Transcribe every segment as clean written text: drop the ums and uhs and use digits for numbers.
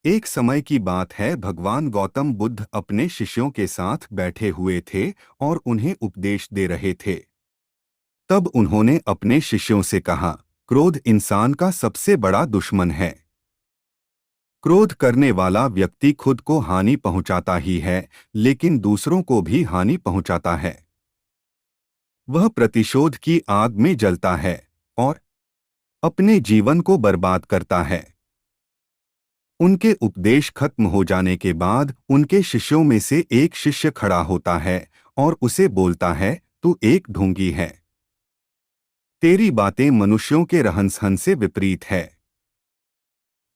एक समय की बात है, भगवान गौतम बुद्ध अपने शिष्यों के साथ बैठे हुए थे और उन्हें उपदेश दे रहे थे। तब उन्होंने अपने शिष्यों से कहा, क्रोध इंसान का सबसे बड़ा दुश्मन है। क्रोध करने वाला व्यक्ति खुद को हानि पहुंचाता ही है, लेकिन दूसरों को भी हानि पहुंचाता है। वह प्रतिशोध की आग में जलता है और अपने जीवन को बर्बाद करता है। उनके उपदेश खत्म हो जाने के बाद उनके शिष्यों में से एक शिष्य खड़ा होता है और उसे बोलता है, तू एक ढोंगी है। तेरी बातें मनुष्यों के रहन-सहन से विपरीत है।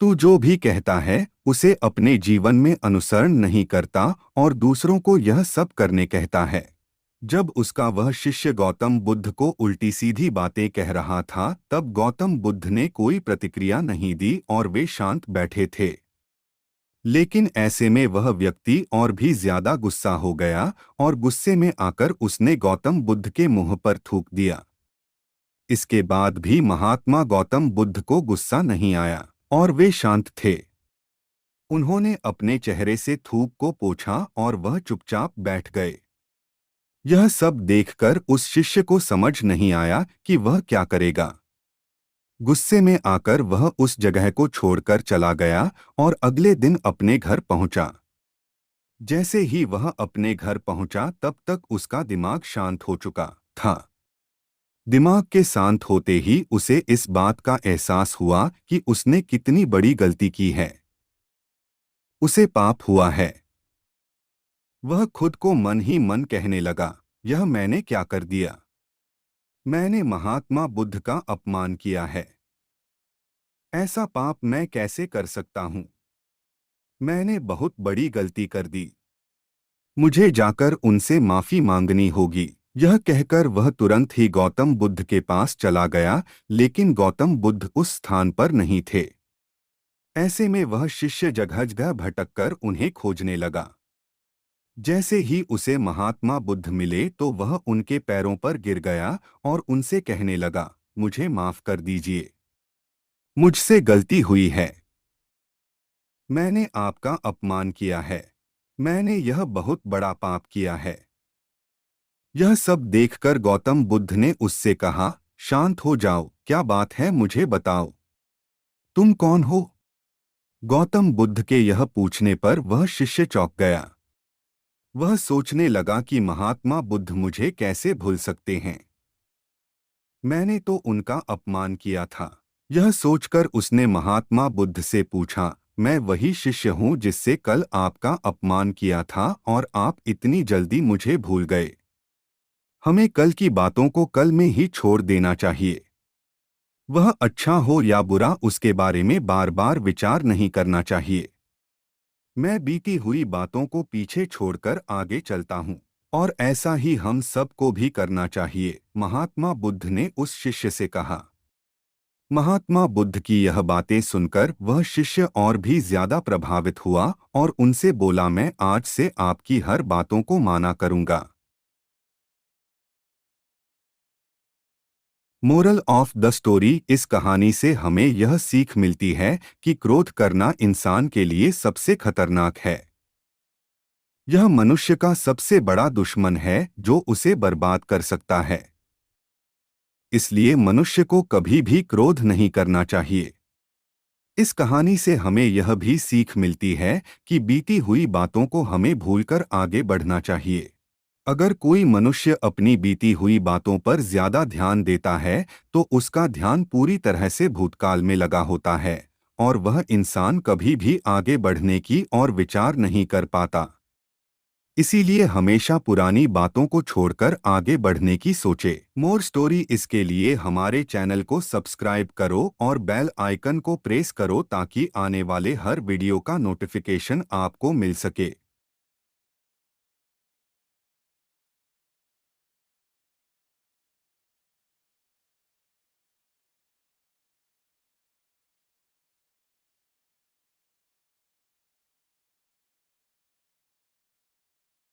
तू जो भी कहता है उसे अपने जीवन में अनुसरण नहीं करता और दूसरों को यह सब करने कहता है। जब उसका वह शिष्य गौतम बुद्ध को उल्टी सीधी बातें कह रहा था, तब गौतम बुद्ध ने कोई प्रतिक्रिया नहीं दी और वे शांत बैठे थे। लेकिन ऐसे में वह व्यक्ति और भी ज्यादा गुस्सा हो गया और गुस्से में आकर उसने गौतम बुद्ध के मुंह पर थूक दिया। इसके बाद भी महात्मा गौतम बुद्ध को गुस्सा नहीं आया और वे शांत थे। उन्होंने अपने चेहरे से थूक को पोंछा और वह चुपचाप बैठ गए। यह सब देखकर उस शिष्य को समझ नहीं आया कि वह क्या करेगा। गुस्से में आकर वह उस जगह को छोड़कर चला गया और अगले दिन अपने घर पहुंचा। जैसे ही वह अपने घर पहुंचा, तब तक उसका दिमाग शांत हो चुका था। दिमाग के शांत होते ही उसे इस बात का एहसास हुआ कि उसने कितनी बड़ी गलती की है। उसे पाप हुआ है। वह खुद को मन ही मन कहने लगा, यह मैंने क्या कर दिया? मैंने महात्मा बुद्ध का अपमान किया है। ऐसा पाप मैं कैसे कर सकता हूँ? मैंने बहुत बड़ी गलती कर दी। मुझे जाकर उनसे माफी मांगनी होगी। यह कहकर वह तुरंत ही गौतम बुद्ध के पास चला गया, लेकिन गौतम बुद्ध उस स्थान पर नहीं थे। ऐसे में वह शिष्य जगह जगह भटककर उन्हें खोजने लगा। जैसे ही उसे महात्मा बुद्ध मिले तो वह उनके पैरों पर गिर गया और उनसे कहने लगा, मुझे माफ कर दीजिए। मुझसे गलती हुई है। मैंने आपका अपमान किया है। मैंने यह बहुत बड़ा पाप किया है। यह सब देखकर गौतम बुद्ध ने उससे कहा, शांत हो जाओ, क्या बात है मुझे बताओ। तुम कौन हो? गौतम बुद्ध के यह पूछने पर वह शिष्य चौंक गया। वह सोचने लगा कि महात्मा बुद्ध मुझे कैसे भूल सकते हैं। मैंने तो उनका अपमान किया था। यह सोचकर उसने महात्मा बुद्ध से पूछा, मैं वही शिष्य हूँ जिससे कल आपका अपमान किया था और आप इतनी जल्दी मुझे भूल गए। हमें कल की बातों को कल में ही छोड़ देना चाहिए। वह अच्छा हो या बुरा, उसके बारे में बार बार विचार नहीं करना चाहिए। मैं बीती हुई बातों को पीछे छोड़कर आगे चलता हूँ और ऐसा ही हम सबको भी करना चाहिए, महात्मा बुद्ध ने उस शिष्य से कहा। महात्मा बुद्ध की यह बातें सुनकर वह शिष्य और भी ज्यादा प्रभावित हुआ और उनसे बोला, मैं आज से आपकी हर बातों को माना करूंगा। मोरल ऑफ द स्टोरी, इस कहानी से हमें यह सीख मिलती है कि क्रोध करना इंसान के लिए सबसे खतरनाक है। यह मनुष्य का सबसे बड़ा दुश्मन है जो उसे बर्बाद कर सकता है। इसलिए मनुष्य को कभी भी क्रोध नहीं करना चाहिए। इस कहानी से हमें यह भी सीख मिलती है कि बीती हुई बातों को हमें भूलकर आगे बढ़ना चाहिए। अगर कोई मनुष्य अपनी बीती हुई बातों पर ज्यादा ध्यान देता है तो उसका ध्यान पूरी तरह से भूतकाल में लगा होता है और वह इंसान कभी भी आगे बढ़ने की और विचार नहीं कर पाता। इसीलिए हमेशा पुरानी बातों को छोड़कर आगे बढ़ने की सोचे। मोर स्टोरी, इसके लिए हमारे चैनल को सब्सक्राइब करो और बेल आइकन को प्रेस करो ताकि आने वाले हर वीडियो का नोटिफिकेशन आपको मिल सके।